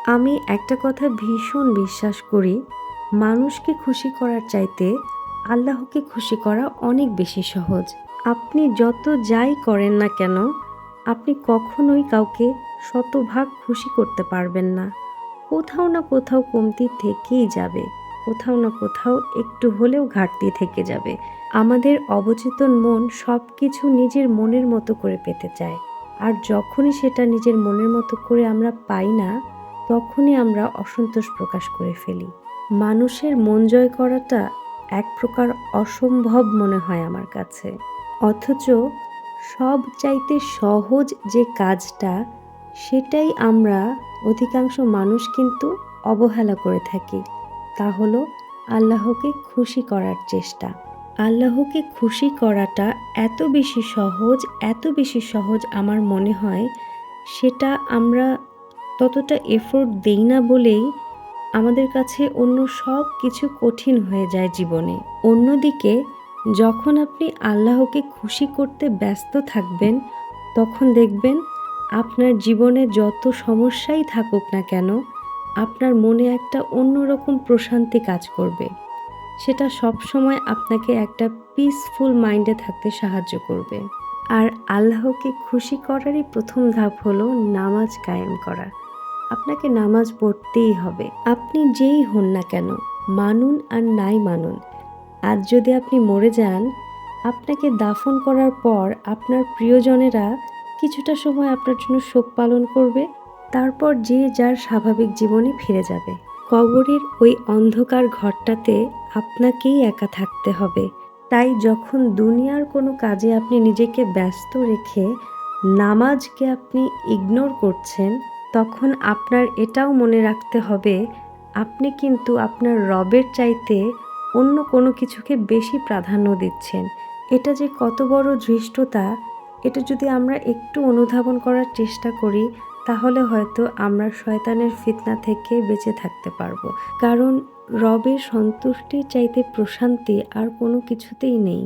আমি একটা কথা ভীষণ বিশ্বাস করি, মানুষকে খুশি করার চাইতে আল্লাহকে খুশি করা অনেক বেশি সহজ। আপনি যত যাই করেন না কেন, আপনি কখনোই কাউকে শতভাগ খুশি করতে পারবেন না। কোথাও না কোথাও কমতি থেকেই যাবে, কোথাও না কোথাও একটু হলেও ঘাটতি থেকে যাবে। আমাদের অবচেতন মন সব কিছু নিজের মনের মতো করে পেতে চায়, আর যখনই সেটা নিজের মনের মতো করে আমরা পাই না, তখনই আমরা অসন্তোষ প্রকাশ করে ফেলি। মানুষের মন জয় করাটা এক প্রকার অসম্ভব মনে হয় আমার কাছে। অথচ সব চাইতে সহজ যে কাজটা, সেটাই আমরা অধিকাংশ মানুষ কিন্তু অবহেলা করে থাকি। তা হলো আল্লাহকে খুশি করার চেষ্টা। আল্লাহকে খুশি করাটা এত বেশি সহজ আমার মনে হয়, সেটা আমরা ততটা এফোর্ট দেই না বলেই আমাদের কাছে অন্য সব কিছু কঠিন হয়ে যায় জীবনে। অন্যদিকে যখন আপনি আল্লাহকে খুশি করতে ব্যস্ত থাকবেন, তখন দেখবেন আপনার জীবনে যত সমস্যাই থাকুক না কেন, আপনার মনে একটা অন্যরকম প্রশান্তি কাজ করবে। সেটা সবসময় আপনাকে একটা পিসফুল মাইন্ডে থাকতে সাহায্য করবে। আর আল্লাহকে খুশি করারই প্রথম ধাপ হলো নামাজ কায়েম করা। আপনাকে নামাজ পড়তেই হবে। আপনি যেই হন না কেন, মানুন আর নাই মানুন, আজ যদি আপনি মরে যান, আপনাকে দাফন করার পর আপনার প্রিয়জনেরা কিছুটা সময় আপনার জন্য শোক পালন করবে, তারপর যে যার স্বাভাবিক জীবনে ফিরে যাবে। কবরের ওই অন্ধকার ঘরটাতে আপনাকেই একা থাকতে হবে। তাই যখন দুনিয়ার কোনো কাজে আপনি নিজেকে ব্যস্ত রেখে নামাজকে আপনি ইগনোর করছেন, তখন আপনার এটাও মনে রাখতে হবে, আপনি কিন্তু আপনার রবের চাইতে অন্য কোনো কিছুকে বেশি প্রাধান্য দিচ্ছেন। এটা যে কত বড় ধৃষ্টতা, এটা যদি আমরা একটু অনুধাবন করার চেষ্টা করি, তাহলে হয়তো আমরা শয়তানের ফিতনা থেকে বেঁচে থাকতে পারবো। কারণ রবের সন্তুষ্টির চাইতে প্রশান্তি আর কোনো কিছুতেই নেই।